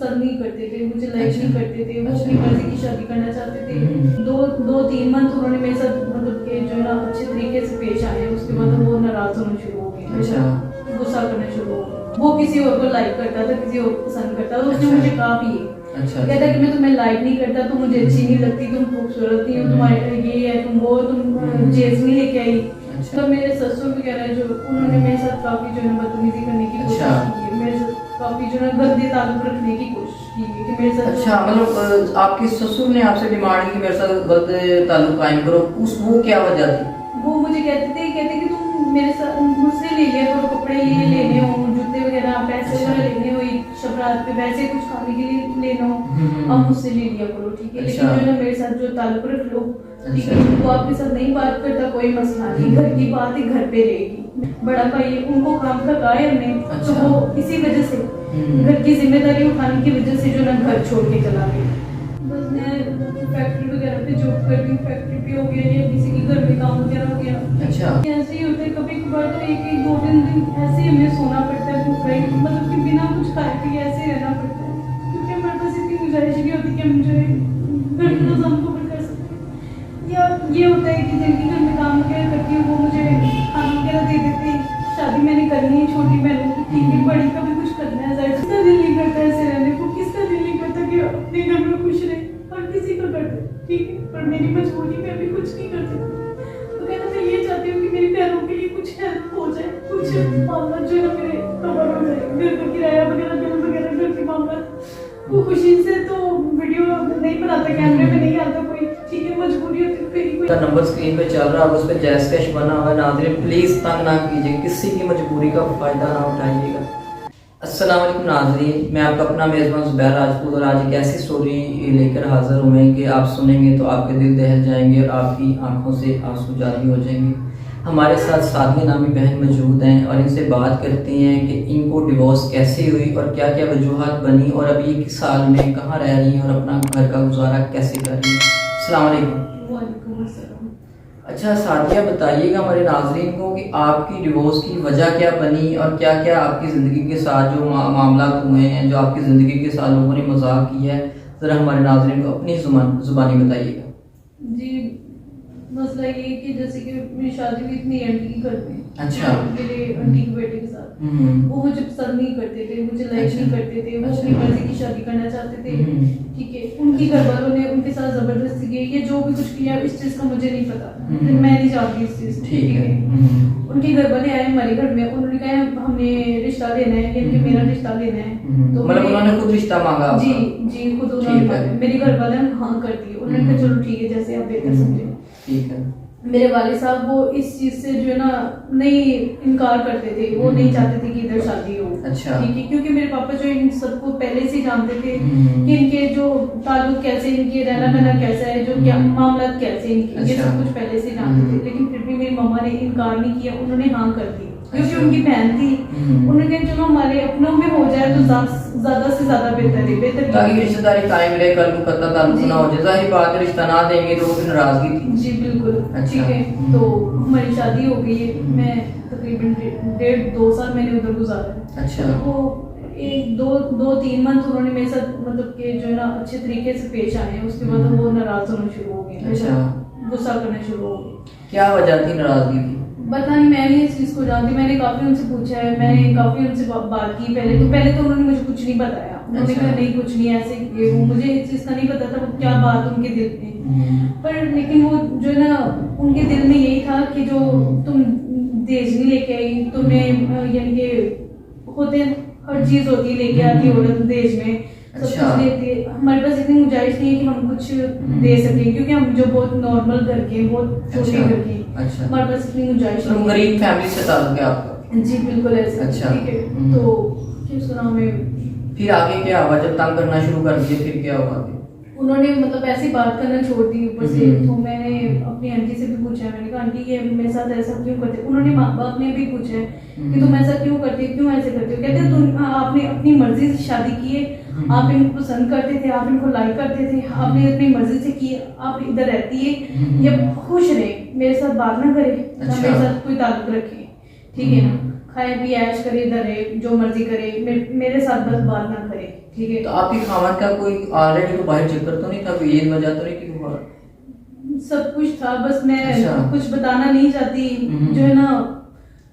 पसंद नहीं करते थे, मुझे लाइक नहीं करते थे, वो अपनी मर्जी की शादी करना चाहते थे। दो तीन मंथ उन्होंने मेरे साथ मतलब कि जो है ना अच्छे तरीके से पेश आए, उसके बाद वो नाराज होना शुरू हो गए, गुस्सा करना शुरू हो गए। वो किसी और को लाइक करता था, किसी और को पसंद करता था। उसने मुझे कहा भी कहता कि मैं तुम्हें लाइक नहीं करता, तुम मुझे अच्छी नहीं लगती, तुम खूबसूरत नहीं हो, तुम्हारे ये है, तुम वो, तुम जेज नहीं लेके आई। तो मेरे ससुर वगैरह जो उन्होंने मेरे साथ काफी जो है बदतमीजी करने की कोशिश की है, मेरे साथ काफी जो है गंदे ताल्लुक रखने की कोशिश की है कि मेरे साथ मतलब आपके ससुर ने आपसे डिमांड की मेरे साथ गलत ताल्लुक कायम करो, वो क्या वजह थी? वो मुझे कहते कि तुम मेरे साथ मुझसे ले लिया करो, कपड़े ये लेने हो, जूते वगैरह, पैसे वगैरह लेने हो, शबरात पे वैसे कुछ खाने के लिए लेना हो, अब मुझसे ले लिया करो, ठीक है। लेकिन जो है मेरे साथ जो ताल्लुक रख लो, ठीक है। वो आपके साथ नहीं बात करता, कोई मसला नहीं, घर की बात ही घर पे रहेगी। बड़ा भाई उनको काम थकाए हमने, तो वो इसी वजह से घर की जिम्मेदारी उठाने की वजह से जो ना घर छोड़ के चला गया। बस मैं फैक्ट्री वगैरह पे जॉब कर रही हूँ, फैक्ट्री पे हो गया या किसी के घर में काम वगैरह हो गया, ऐसे ही होता है। कभी कभार तो एक दो दिन ऐसे ही हमें सोना पड़ता है, भूखा ही, मतलब कि बिना कुछ खाए पिए ऐसे रहना पड़ता है, क्योंकि हमारे पास इतनी गुजारिश नहीं होती कि हम जो है घर का काम कवर कर सकते। या ये होता है कि जिनकी घर में काम वगैरह करती है वो मुझे खाना वगैरह दे देते हैं। शादी मैंने करनी है छोटी बहन की, ठीक है, बड़ी का भी कुछ करना है, जाहिर किसका दिल नहीं करता ऐसे रहने को, किसका दिल नहीं करता कि अपने घर में खुश रहे, और किसी का करते, ठीक है। पर मेरी मजबूरी में अभी कुछ नहीं कर सकती। तो कहना मैं ये चाहती हूँ कि मेरी बहनों के लिए कुछ हेल्प हो जाए, कुछ मामला जो है मेरे कवर हो जाए, घर का किराया वगैरह, बिल वगैरह, घर की मामला। वो खुशी से तो वीडियो नहीं बनाता, कैमरे में नहीं आता कोई, ठीक है, मजबूरी होती है फिर। नंबर स्क्रीन पे चल रहा है, उस पर जैस कैश बना हुआ है। नाज़रीन प्लीज तंग ना कीजिए, किसी की मजबूरी का फायदा ना उठाइएगा। अस्सलाम वालेकुम नाज़रीन, मैं आपका अपना मेज़बान ज़ुबैर राजपूत, और आज एक ऐसी स्टोरी लेकर हाजिर हुए हैं कि आप सुनेंगे तो आपके दिल दहल जाएंगे और आपकी आंखों से आंसू जारी हो जाएंगे। हमारे साथ सादिया नामी बहन मौजूद हैं और इनसे बात करते हैं कि इनको डिवोर्स कैसे हुई और क्या क्या वजूहात बनी, और अभी 21 साल में कहाँ रह रही हैं और अपना घर का गुजारा कैसे कर रही हैं। अस्सलाम वालेकुम। अच्छा सादिया, बताइएगा हमारे नाजरीन को कि आपकी डिवोर्स की वजह क्या बनी और क्या क्या आपकी ज़िंदगी के साथ जो मामला हुए हैं, जो आपकी ज़िंदगी के साथ लोगों ने मजाक किया है, ज़रा हमारे नाजरीन को अपनी जुबानी बताइएगा। जी, मसला ये है कि जैसे कि मेरी शादी हुई थी आंटी के घर में, अच्छा, मेरे आंटी के बेटे के साथ। वो मुझे पसंद नहीं करते थे, मुझे लाइक नहीं करते थे, वो अपनी मर्जी की शादी करना चाहते थे, ठीक है। उनकी घर वालों ने उनके साथ जबरदस्ती की, ये जो भी कुछ किया इस चीज का मुझे नहीं पता, मैं नहीं जानती इस चीज, ठीक है। उनके घर वाले आए हमारे घर में, उन्होंने कहा हमें रिश्ता लेना है, क्योंकि मेरा रिश्ता लेना है, तो मतलब उन्होंने खुद रिश्ता मांगा? जी खुद उन्होंने, मेरे घर वाले ने हाँ कर दी। उन्होंने कहा चलो ठीक है, जैसे आप बेहतर समझे, ठीक है। मेरे वाले साहब वो इस चीज से जो है ना नहीं इनकार करते थे, वो नहीं चाहते थे कि इधर शादी हो, अच्छा, ठीक है। क्योंकि मेरे पापा जो इन सबको पहले से जानते थे कि इनके जो ताल्लुक कैसे, इनके रहना बहना कैसा है, जो क्या मामला कैसे इनके, ये सब कुछ पहले से जानते थे। लेकिन फिर भी मेरी मम्मा ने इनकार नहीं किया, उन्होंने हाँ कर दी, क्योंकि उनकी बहन थी। उन्होंने कहा चलो हमारे अपनों में हो जाए तो ज्यादा से ज्यादा बेहतर है, ताकि रिश्तेदारी कायम रहे, कल को पता ताल्लुक ना हो जाए। जाहिर बात है रिश्ता ना देंगे तो वो नाराजगी थी। जी बिल्कुल, ठीक है। तो हमारी शादी हो गई है, मैं तकरीबन 1.5-2 साल मैंने उधर गुजारा। अच्छा, वो 1-2-3 मंथ उन्होंने मेरे साथ मतलब कि जो है ना अच्छे तरीके से पेश आए, उसके बाद वो नाराज होना शुरू हो गए, अच्छा, गुस्सा करना शुरू हो गए। क्या वजह थी नाराजगी की? पता नहीं, मैं नहीं इस चीज को जानती। मैंने काफी उनसे पूछा है, मैंने काफी उनसे बात की। पहले तो उन्होंने मुझे कुछ नहीं बताया, उन्होंने कहा नहीं कुछ नहीं, ऐसे ये वो, मुझे इस चीज का नहीं पता था वो क्या बात उनके दिल में। पर लेकिन वो जो है ना उनके दिल में यही था कि जो तुम दहेज नहीं लेके आई, तुमने यानी कि होते हर चीज होती है लेके आती औरत दहेज में, सब कुछ देती है। हमारे पास इतनी गुंजाइश नहीं है कि हम कुछ दे सके, क्योंकि हम जो बहुत नॉर्मल घर के, बहुत छोटे घर के, हमारे पास इतनी गुंजाइश नहीं। गरीब फैमिली से ताल्लुक है आपका? जी बिल्कुल ऐसे, अच्छा, ठीक है। तो किस नाम है, फिर आगे क्या हुआ जब तंग करना शुरू कर दिए? फिर क्या हुआ? उन्होंने मतलब ऐसी बात करना छोड़ दी ऊपर से। तो मैंने अपनी आंटी से भी पूछा, मैंने कहा आंटी ये मेरे साथ ऐसा क्यों करते? उन्होंने माँ बाप ने भी पूछा कि तुम ऐसा क्यों करते, क्यों ऐसे करते हो? कहते तुम आपने अपनी मर्जी से शादी की है, आप इनको पसंद करते थे, आप इनको लाइक करते थे, आपने अपनी मर्जी से की, आप इधर रहती है या खुश रहे, मेरे साथ बात ना करे, ना मेरे साथ कोई ताल्लुक रखे, ठीक है ना, खाए भी ऐश करे, इधर रहे, जो मर्जी करे, मेरे साथ बस बात ना करे, ठीक है। तो आपकी खामन का कोई ऑलरेडी बाहर जिक्र तो नहीं था, कोई ये वजह तो नहीं कि वो सब कुछ था, बस मैं अच्छा। कुछ बताना नहीं चाहती, जो है ना।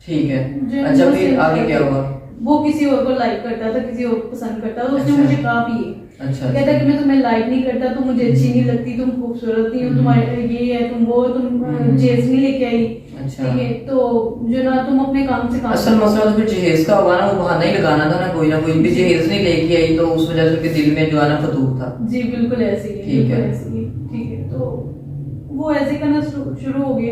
ठीक है। जो अच्छा, मुझसे फिर आगे क्या हुआ? वो किसी और को लाइक करता था, किसी और को पसंद करता था, उसने अच्छा। मुझे कहा भी है। अच्छा, कहता कि मैं तुम्हें लाइक नहीं करता, तुम मुझे अच्छी नहीं लगती, तुम खूबसूरत नहीं हो, तुम्हारे ये है, तुम वो, तुम जेज नहीं लेके आई, अच्छा। ठीक है। तो जो ना तुम अपने काम से काम असल मसला तो फिर जहेज का हुआ ना, वो बहाना ही लगाना था ना कोई भी जहेज नहीं लेके आई, तो उस वजह से उनके दिल में जो है ना फतूर था। जी बिल्कुल ऐसे ही है, ठीक है। बिल्कुल ऐसे ही है, ठीक है। तो वो ऐसे करना शुरू हो गए।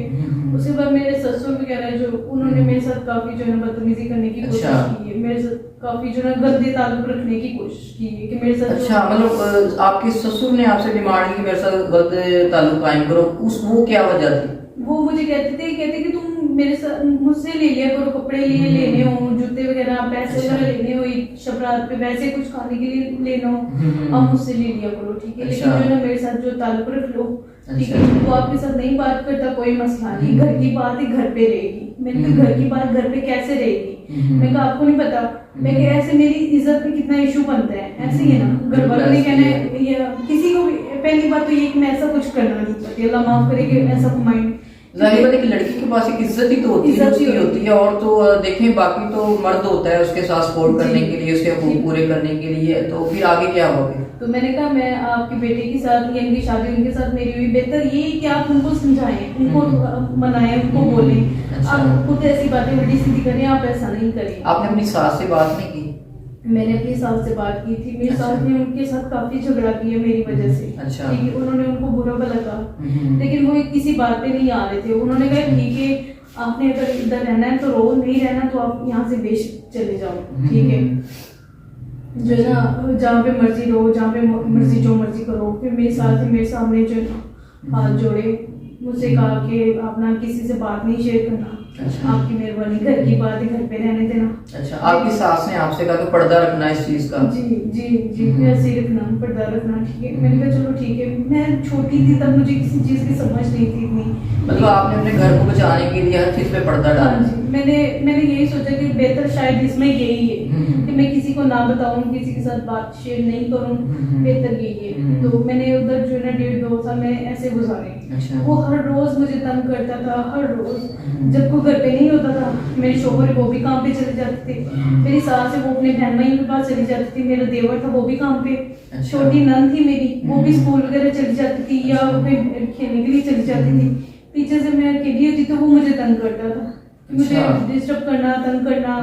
उसके बाद मेरे ससुर वगैरह जो, उन्होंने मेरे साथ काफी जो है ना बदतमीजी करने की कोशिश अच्छा। की है, मेरे साथ काफी जो है ना गंदे ताल्लुक रखने की कोशिश की है कि मेरे साथ अच्छा, मतलब आपके ससुर ने आपसे डिमांड की मेरे साथ गलत ताल्लुक कायम करो, उस वो क्या वजह थी? वो मुझे कहते कि तुम मेरे साथ मुझसे ले लिया करो, कपड़े लिए लेने हो, जूते वगैरह, पैसे अच्छा। वगैरह लेने हो, शबरात पे वैसे कुछ खाने के लिए लेना हो, अब मुझसे ले लिया करो, ठीक है। लेकिन अच्छा। जो है ना मेरे साथ जो ताल्लुक रख लो, ठीक अच्छा। है। वो आपके साथ नहीं बात करता, कोई मसला नहीं, घर की बात ही घर पे रहेगी। मैंने कहा घर की बात घर पे कैसे रहेगी? मैं कहा आपको नहीं पता। मैं कहा ऐसे मेरी इज्जत पे कितना इशू बनता है, ऐसे ही है ना। घर वालों ने कहना है या किसी को भी, पहली बात तो ये कि मैं ऐसा कुछ करना नहीं चाहती, अल्लाह माफ करे कि ऐसा माइंड। जाहिर बात है कि लड़की के पास एक इज्जत ही तो होती है, इज्जत ही उसकी होती है। और तो देखें, बाकी तो मर्द होता है उसके साथ सपोर्ट करने के लिए, उसके हकूक पूरे करने के लिए। तो फिर आगे क्या हुआ फिर? तो मैंने कहा मैं आपके बेटे के साथ, या इनकी शादी उनके साथ मेरी हुई, बेहतर ये कि आप उनको समझाएं, उनको मनाएं, उनको बोलें। अच्छा। आप खुद ऐसी बातें उल्टी सीधी करें, आप ऐसा नहीं करें। आपने अपनी सास से बात नहीं की? मैंने अपनी सास से बात की थी, मेरी सास ने उनके साथ काफी झगड़ा किया मेरी वजह से, अच्छा। ठीक है। उन्होंने उनको बुरा भला कहा, लेकिन वो किसी बात पे नहीं आ रहे थे। उन्होंने कहा ठीक है, आपने अगर इधर रहना है तो रो, नहीं रहना तो आप यहाँ से बेशक चले जाओ, ठीक है। जो है ना, जहाँ पे मर्जी रहो, जहाँ पे मर्जी जो मर्जी करो। फिर मेरे साथ मेरे सामने जो है ना हाथ जोड़े, मुझसे कहा कि आप ना किसी से बात नहीं शेयर करना, अच्छा। आपकी मेहरबानी, घर की बात है घर पे रहने देना। अच्छा, आपकी सास ने आपसे कहा कि पर्दा रखना इस चीज का? जी जी जी, ऐसे ही रखना, पर्दा रखना, ठीक है। मैंने कहा चलो ठीक है। मैं छोटी थी तब, मुझे किसी चीज की समझ नहीं थी इतनी। मतलब आपने अपने घर को बचाने के लिए हर चीज पे पर्दा हाँ डाला? जी, मैंने यही सोचा कि बेहतर शायद इसमें यही है कि मैं किसी को ना बताऊं, किसी के साथ बात शेयर नहीं करूं, बेहतर यही है। तो मैंने उधर जो है ना 1.5-2 साल में ऐसे गुजारे। अच्छा। वो हर रोज मुझे तंग करता था, हर रोज। जब वो घर पे नहीं होता था, मेरे शोहर वो भी काम पे चले जाते थे, मेरी सास है वो अपने बहन भाइयों के पास चली जाती थी, मेरा देवर था वो भी काम पे, अच्छा। छोटी नंद थी मेरी, वो भी स्कूल वगैरह चली जाती थी या कहीं खेलने के लिए चली जाती थी। पीछे से मैं अकेली होती तो वो मुझे तंग करता था, मुझे अच्छा। डिस्टर्ब करना, तंग करना।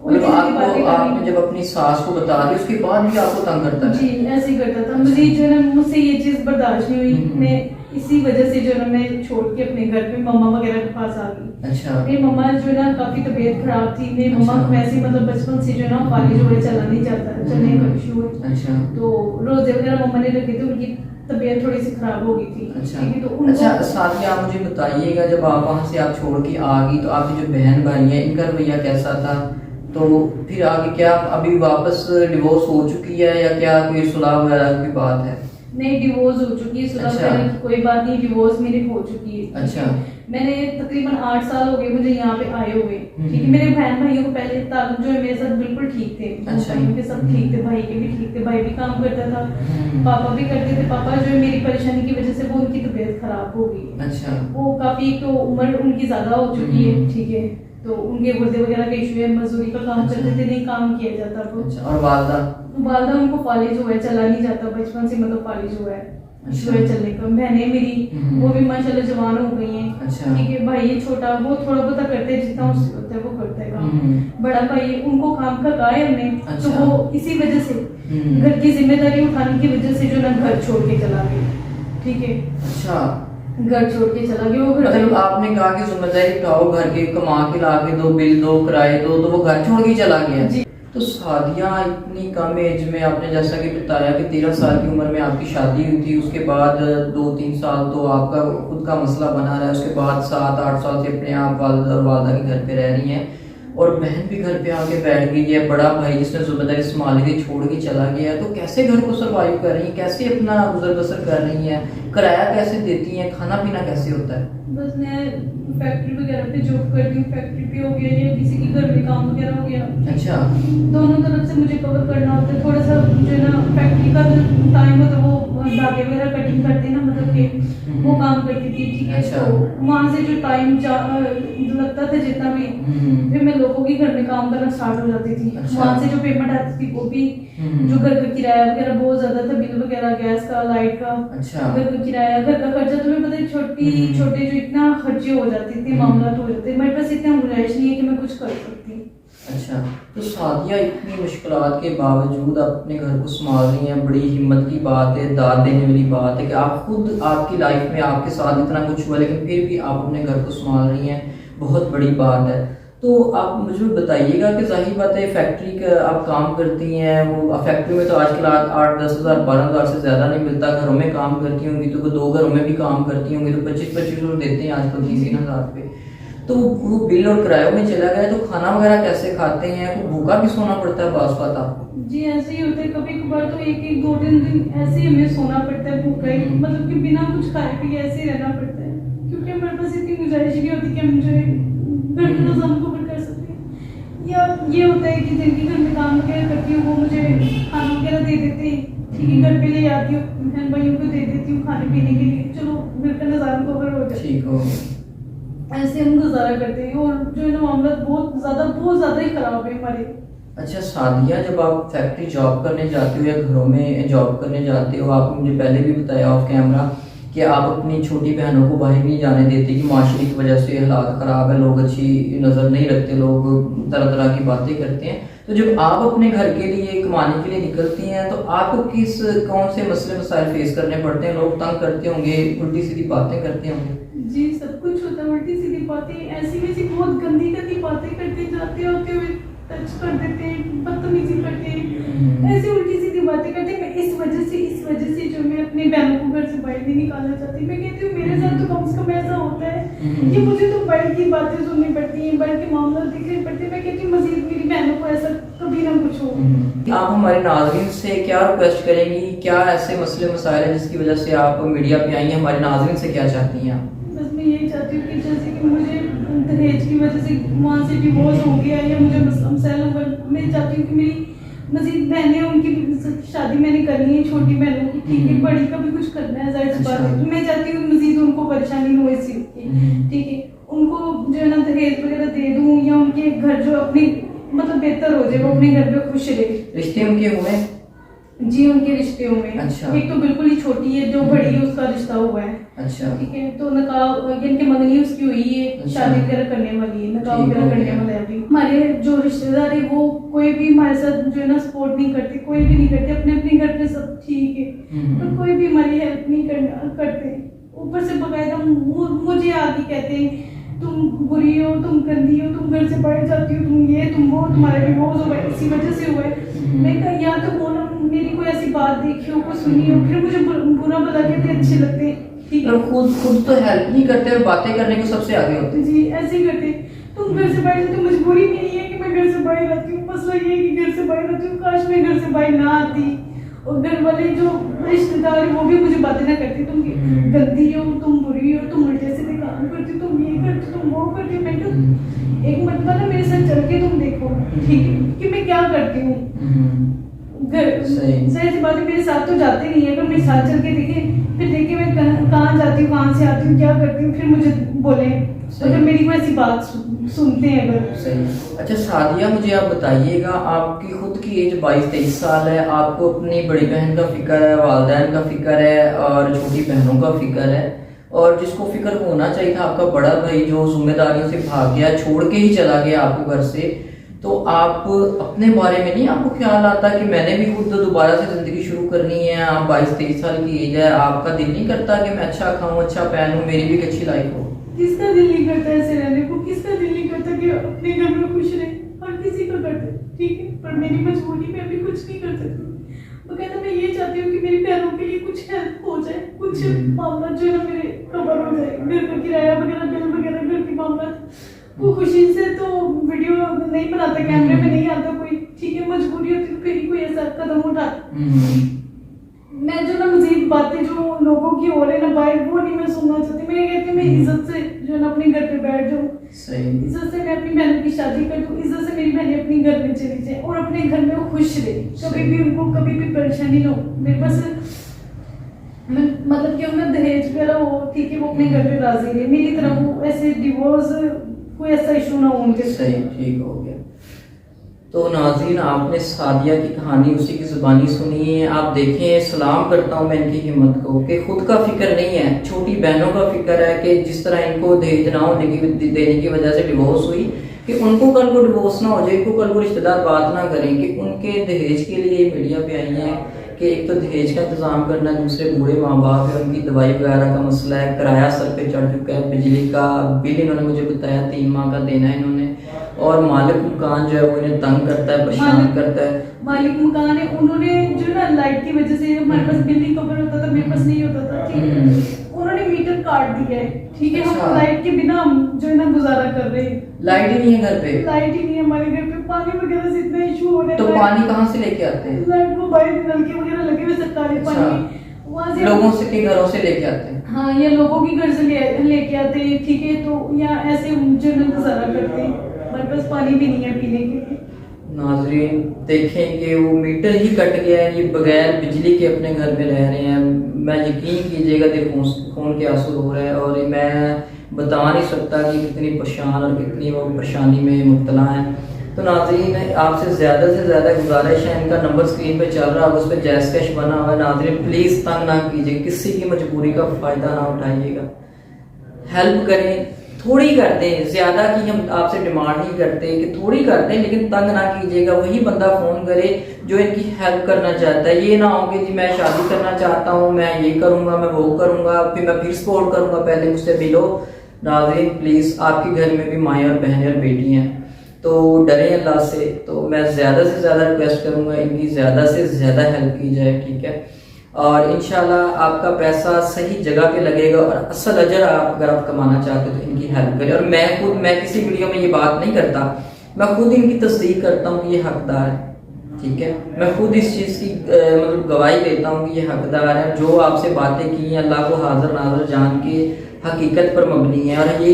मतलब आपने जब अपनी सास को बता दी उसके बाद भी आपको तंग करता है? जी ऐसे ही करता था। मुझे जो है ना, मुझसे ये चीज बर्दाश्त नहीं हुई। मैं इसी वजह से जो है ना, मैं छोड़ के अपने घर पे मम्मा वगैरह के पास आ गई। अच्छा। मेरी मम्मा जो है ना काफी तबीयत खराब थी। मेरी मम्मा को वैसे ही मतलब बचपन से जो है ना फाली जो है चला नहीं जाता, चलने का इशू है। अच्छा। तो रोजे वगैरह मम्मा ने रखे थे, उनकी तबीयत थोड़ी सी खराब हो गई थी। अच्छा। ठीक है, तो उनको अच्छा, साथ में आप मुझे बताइएगा, जब आप वहाँ से आप छोड़ के आ गई तो आपकी जो बहन भाई है इनका रवैया कैसा था? तो फिर आगे क्या, अभी वापस डिवोर्स हो चुकी है या क्या कोई सुलह वगैरह की बात है? नहीं, डिवोर्स हो चुकी है, सुलह अच्छा। वगैरह की कोई बात नहीं, डिवोर्स मेरी हो चुकी है। अच्छा। मैंने तकरीबन 8 साल हो गए मुझे यहाँ पे आए हुए, ठीक है। मेरे बहन भाइयों को पहले ताल्लुक जो है मेरे साथ बिल्कुल ठीक थे, अच्छा। भाइयों के सब ठीक थे, भाई के भी ठीक थे, भाई भी काम करता था, पापा भी करते थे। पापा जो है मेरी परेशानी की वजह से वो उनकी तबीयत खराब हो गई। अच्छा। वो काफी तो उम्र उनकी ज्यादा हो चुकी है, ठीक है। तो उनके गुर्दे वगैरह का इशू है, मजदूरी का काम करते थे, नहीं काम किया जाता। वो अच्छा। और वालदा? वालदा उनको फालिज हुआ है, चला नहीं जाता, बचपन से मतलब फालिज हुआ है, इशू है चलने का। बहनें मेरी वो भी माशाल्लाह जवान हो गई हैं, अच्छा। ठीक है। भाई ये छोटा, वो थोड़ा बहुत करते हैं, जितना उससे होता है वो करता है काम। बड़ा भाई है, उनको काम का कहा है हमने, तो अच्छा। वो इसी वजह से घर की जिम्मेदारी उठाने की वजह से जो ना घर छोड़ के चला गया, ठीक है। अच्छा। घर छोड़ के चला गया वो। घर मतलब आपने कहा कि जिम्मेदारी उठाओ, घर के कमा के ला के दो, बिल दो, किराए दो, तो वो घर छोड़ के चला गया? जी। तो शादियाँ इतनी कम एज में, आपने जैसा कि बताया कि 13 साल की उम्र में आपकी शादी हुई थी, उसके बाद 2-3 साल तो आपका खुद का मसला बना रहा है, उसके बाद 7-8 साल से अपने आप वालिदा और वालदा के घर पे रह रही हैं। और बहन भी घर पे आके बैठ गई है, बड़ा भाई जिसने जिम्मेदारी संभाल के छोड़ के चला गया है, तो कैसे घर को सर्वाइव कर रही है, कैसे अपना गुजर बसर कर रही है, किराया कैसे देती हैं, खाना पीना कैसे होता है? बस मैं फैक्ट्री वगैरह पे जॉब करती हूँ, फैक्ट्री पे हो गया या किसी के घर में काम वगैरह हो गया। अच्छा। दोनों तरफ से मुझे कवर करना होता है। थोड़ा सा जो है ना फैक्ट्री का जो टाइम होता है वो धागे वगैरह कटिंग करते हैं ना, मतलब कि वो काम करती थी, ठीक है। अच्छा। तो वहाँ से जो टाइम लगता था जितना भी, फिर मैं लोगों के घर में काम करना स्टार्ट हो जाती थी। अच्छा। वहाँ से जो पेमेंट आती थी वो भी, जो घर का किराया वगैरह बहुत ज्यादा था, बिल वगैरह गैस का, लाइट का, अच्छा। घर का किराया, घर का खर्चा, तुम्हें पता है छोटे जो इतना खर्चे हो जाते थे, मामला हो जाते थे। मेरे पास इतना गुंजाइश नहीं है कि मैं कुछ कर सकती। अच्छा, तो सादिया इतनी मुश्किलात के बावजूद आप अपने घर को संभाल रही हैं, बड़ी हिम्मत की बात है, दाद देने वाली बात है कि आप खुद, आपकी लाइफ में आपके साथ इतना कुछ हुआ लेकिन फिर भी आप अपने घर को संभाल रही हैं, बहुत बड़ी बात है। तो आप मुझे बताइएगा कि जाहिर बात है फैक्ट्री का आप काम करती हैं, वो फैक्ट्री में तो आजकल 8-10 हज़ार 12 हज़ार से ज़्यादा नहीं मिलता, घरों में काम करती होंगी तो 2 घरों में भी काम करती होंगी तो 25-25 देते हैं आजकल 3 हज़ार पे, तो वो बिल और किरायों में चला गया, तो खाना वगैरह कैसे खाते हैं, को भूखा भी सोना पड़ता है बास बात आपको? जी ऐसे ही होता है, कभी कभार तो 1-2 दिन ऐसे ही हमें सोना पड़ता है भूखा ही, मतलब कि बिना कुछ खाए पिए ऐसे ही रहना पड़ता है, क्योंकि हमारे पास इतनी गुंजाइश नहीं होती कि हम जो है घर का निजाम कवर कर सकें। या ये होता है कि जिनके घर में काम वगैरह करती हूँ वो मुझे खाना वगैरह दे देते हैं, ठीक है, घर पे ले आती हूँ, बहन भाइयों को दे देती हूँ खाने पीने के लिए, चलो घर का निजाम कवर हो जाए, ठीक हो। ऐसे हम गुजारा करते हैं। और जो है ना मामला बहुत ज्यादा ही खराब है हमारे। अच्छा सादिया, जब आप फैक्ट्री जॉब करने जाते हो या घरों में जॉब करने जाते हो, आपने मुझे पहले भी बताया ऑफ कैमरा कि आप अपनी छोटी बहनों को बाहर नहीं जाने देते कि माशरे की वजह से हालात ख़राब है, लोग अच्छी नज़र नहीं रखते, लोग तरह तरह की बातें करते हैं। तो जब आप अपने घर के लिए कमाने के लिए निकलती हैं तो आपको कौन से मसले मसाइल फेस करने पड़ते हैं? लोग तंग करते होंगे, उल्टी सीधी बातें करते होंगे? जी सब कुछ होता है, उल्टी सीधी बातें, ऐसी वैसी बहुत गंदी बातें करते जाते होते हुए टच कर देते हैं, बदतमीजी करते हैं, ऐसी उल्टी सीधी बातें करते हैं। इस वजह से जो मैं अपनी बहनों को घर से बाहर नहीं निकालना चाहती। मैं कहती हूँ मेरे साथ तो कम से कम ऐसा होता है कि मुझे तो बाहर की बातें सुननी पड़ती हैं, बाहर के मामला देखने पड़ते हैं। मैं कहती हूँ मजीद मेरी बहनों को ऐसा कभी ना कुछ हो। आप हमारे नाज़रीन से क्या रिक्वेस्ट करेंगी, क्या ऐसे मसले मसाइल हैं जिसकी वजह से आप मीडिया पे आई हैं, हमारे नाज़रीन से क्या चाहती हैं आप? बस मैं यही चाहती हूँ कि जैसे कि मुझे दहेज की वजह से वहाँ से डिवोर्स हो गया या मुझे मसला हुआ, मैं चाहती हूँ कि मेरी मजीद बहनें, उनकी शादी मैंने करनी है, छोटी बहनों की, ठीक है, बड़ी का भी कुछ करना है, जाहिर सी बात है। तो मैं चाहती हूँ मजीद उनको परेशानी हो इस चीज़ की, ठीक है, उनको जो है ना दहेज वगैरह दे दूँ या उनके घर जो अपनी मतलब बेहतर हो जाए, वो अपने घर पे खुश रहे। रिश्ते उनके हुए? जी उनके रिश्ते हुए। अच्छा। एक तो बिल्कुल ही छोटी है, जो बड़ी है उसका रिश्ता हुआ है। अच्छा। ठीक है, तो नकाब इनके मंगनी उसकी हुई है, अच्छा। शादी वगैरह करने वाली है, नकाब ठीक वगैरह हो करने गया। वाला है अभी। हमारे जो रिश्तेदार है वो कोई भी हमारे साथ जो है ना सपोर्ट नहीं करते, कोई भी नहीं करते, अपने अपने घर पे सब ठीक है, पर कोई भी हमारी हेल्प नहीं करते। ऊपर से बकायदा मुझे आगे कहते हैं तुम बुरी हो, तुम गंदी हो, तुम घर से बाहर जाती हो, तुम ये तुम वो, तुम्हारा डिवोर्स हुआ है इसी वजह से हुआ है। मैं कहा या तो बोलो मेरी कोई ऐसी बात देखी हो, कोई सुनी हो, फिर मुझे बुरा भला कहते अच्छे लगते हैं, ठीक है। खुद तो हेल्प नहीं करते और बातें करने को सबसे आगे होते हैं। जी ऐसे ही करते। तुम घर से बाहर जाती हो, मजबूरी मेरी है कि मैं घर से बाहर आती हूँ, मसला ये है कि घर से बाहर आती हूँ, काश मैं घर से बाहर ना आती। और घर वाले जो रिश्तेदार है वो भी मुझे बातें ना करती, तुम गंदी हो, तुम बुरी हो, तुम उल्टे सीधे काम करती, तुम ये करती, तुम वो करती। मैं कहा एक मरतबा ना मेरे साथ चल के तुम देखो, ठीक है, कि मैं क्या करती हूँ। घर सही सी बात है, मेरे साथ तो जाते नहीं है, अगर मेरे साथ चल के देखे, फिर देखे मैं कहाँ जाती हूँ, कहाँ से आती हूँ, क्या करती हूँ, फिर मुझे बोले, अगर मेरी कोई ऐसी बात सुनते हैं अगर। सही। अच्छा सादिया, मुझे आप बताइएगा, आपकी खुद की एज 22-23 साल है, आपको अपनी बड़ी बहन का फिक्र है, वालिदैन का फिक्र है और छोटी बहनों का फिक्र है, और जिसको फिक्र होना चाहिए था आपका बड़ा भाई जो जिम्मेदारियों से भाग गया, छोड़ के ही चला गया आपको घर से, तो आप अपने बारे में नहीं आपको ख्याल आता कि मैंने भी खुद दोबारा से जिंदगी शुरू करनी है? आप 22-23 साल की एज है, आपका दिल नहीं करता कि मैं अच्छा खाऊं, अच्छा पहनूं, मेरी भी एक अच्छी लाइफ हो? किसका दिल नहीं करता ऐसे रहने को, किसका दिल नहीं करता कि अपने घर में खुश रहे, हर किसी का करता है, ठीक है, पर मेरी मजबूरी में अभी कुछ नहीं कर सकती। वो कहता मैं ये चाहती हूँ कि मेरी बहनों के लिए कुछ हेल्प हो जाए, कुछ मामला जो है ना मेरे कवर हो जाए, घर का किराया वगैरह, बिल वगैरह, घर के मामला वो खुशी से तो वीडियो नहीं बनाता, कैमरे में नहीं आता कोई, ठीक है, मजबूरी होती तो फिर ही कोई ऐसा कदम उठाता। मैं जो ना मजीद बातें जो लोगों की हो रही है ना बाहर, वो नहीं मैं सुनना चाहती। मैं ये कहती हूँ मैं इज्जत से जो ना अपने घर पे बैठ जाऊँ, इज्जत से मैं अपनी बहन की शादी कर दूँ, इज्जत से मेरी बहनें अपनी घर में चली जाए और अपने घर में वो खुश रहे, कभी भी उनको कभी भी परेशानी ना हो। मेरे पास मतलब कि उन्हें दहेज वगैरह हो, ठीक है, वो अपने घर पे राजी रहे, मेरी तरह वो ऐसे डिवोर्स कोई ऐसा इशू ना हो उनके। सही, ठीक हो गया। तो नाज़रीन, आपने सादिया की कहानी उसी की ज़ुबानी सुनी है। आप देखें, सलाम करता हूँ मैं इनकी हिम्मत को कि खुद का फिक्र नहीं है, छोटी बहनों का फिक्र है कि जिस तरह इनको दहेज ना देने की वजह से डिवोर्स हुई, कि उनको कल को डिवोर्स ना हो जाए, इनको कल को रिश्तेदार बात ना करें कि उनके दहेज के लिए मीडिया पे आई हैं कि एक तो दहेज का इंतजाम करना, दूसरे बूढ़े माँ बाप है, उनकी दवाई वगैरह का मसला है, किराया सर पे चढ़ चुका है, बिजली का बिल इन्होंने मुझे बताया 3 माह का देना है इन्होंने, और मालिक मकान जो है वो इन्हें तंग करता है, परेशान करता है। मालिक मकान है, उन्होंने जो ना लाइट की वजह से हमारे पास बिल नहीं कवर होता था, मेरे पास नहीं होता था, ठीक है, उन्होंने मीटर काट दिया है, ठीक है। अच्छा। हम लाइट के बिना हम जो है ना गुजारा कर रहे हैं। लाइट ही नहीं है घर पे? लाइट ही नहीं है हमारे घर पे, पानी वगैरह से इतना इशू हो रहा है। तो पानी कहाँ से लेके आते हैं? लाइट को बाहर नलके वगैरह लगे हुए सरकारी अच्छा। पानी वहाँ से लोगों से के घरों से लेके आते हैं? हाँ, ये लोगों की घर से लेके आते हैं, ठीक है, तो यहाँ ऐसे जो ना गुजारा करते हैं, हमारे पास पानी भी नहीं है पीने के लिए। नाजरीन देखें कि वो मीटर ही कट गया है, ये बगैर बिजली के अपने घर में रह रहे हैं। मैं यकीन कीजिएगा देखो खून के आंसू हो रहे हैं, और मैं बता नहीं सकता कि कितनी परेशान और कितनी वो परेशानी में मुब्तला हैं। तो नाजरीन, आपसे ज़्यादा से ज़्यादा गुजारिश है, इनका नंबर स्क्रीन पे चल रहा है, उस पर जैज़ कैश बना हुआ है। नाजरीन प्लीज़ तंग ना कीजिए, किसी की मजबूरी का फ़ायदा ना उठाइएगा, हेल्प करें, थोड़ी करते हैं, ज़्यादा की हम आपसे डिमांड नहीं करते कि थोड़ी करते हैं, लेकिन तंग ना कीजिएगा। वही बंदा फ़ोन करे जो इनकी हेल्प करना चाहता है। ये ना हो कि जी मैं शादी करना चाहता हूँ, मैं ये करूँगा, मैं वो करूँगा, फिर मैं फिर सपोर्ट करूँगा, पहले मुझसे मिलो। नाज़रीन प्लीज़, आपके घर में भी माएँ और बहनें और बेटी हैं, तो डरें अल्लाह से। तो मैं ज़्यादा से ज़्यादा रिक्वेस्ट करूँगा इनकी ज़्यादा से ज़्यादा हेल्प की जाए, ठीक है। और इंशाल्लाह आपका पैसा सही जगह पे लगेगा, और असल अजर अगर आप कमाना चाहते हो तो इनकी हेल्प करें। और मैं किसी वीडियो में ये बात नहीं करता, मैं खुद इनकी तस्दीक करता हूँ कि ये हकदार है, ठीक है। मैं खुद इस चीज़ की मतलब गवाही देता हूँ कि ये हकदार है। जो आपसे बातें की हैं अल्लाह को हाजिर नाज़र जान के हकीकत पर मबनी है, और ये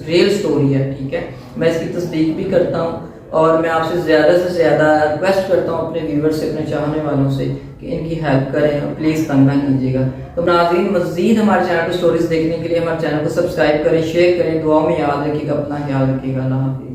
रियल स्टोरी है, ठीक है। मैं इसकी तस्दीक भी करता हूँ, और मैं आपसे ज़्यादा से ज़्यादा रिक्वेस्ट करता हूँ अपने व्यूवर्स से, अपने चाहने वालों से कि इनकी हेल्प करें, और प्लीज़ तंग ना कीजिएगा। तो नाज़रीन, मज़ीद हमारे चैनल पर स्टोरीज देखने के लिए हमारे चैनल को सब्सक्राइब करें, शेयर करें, दुआओं में याद रखिएगा, अपना ख्याल रखिएगा। अल्लाह हाफ़िज़।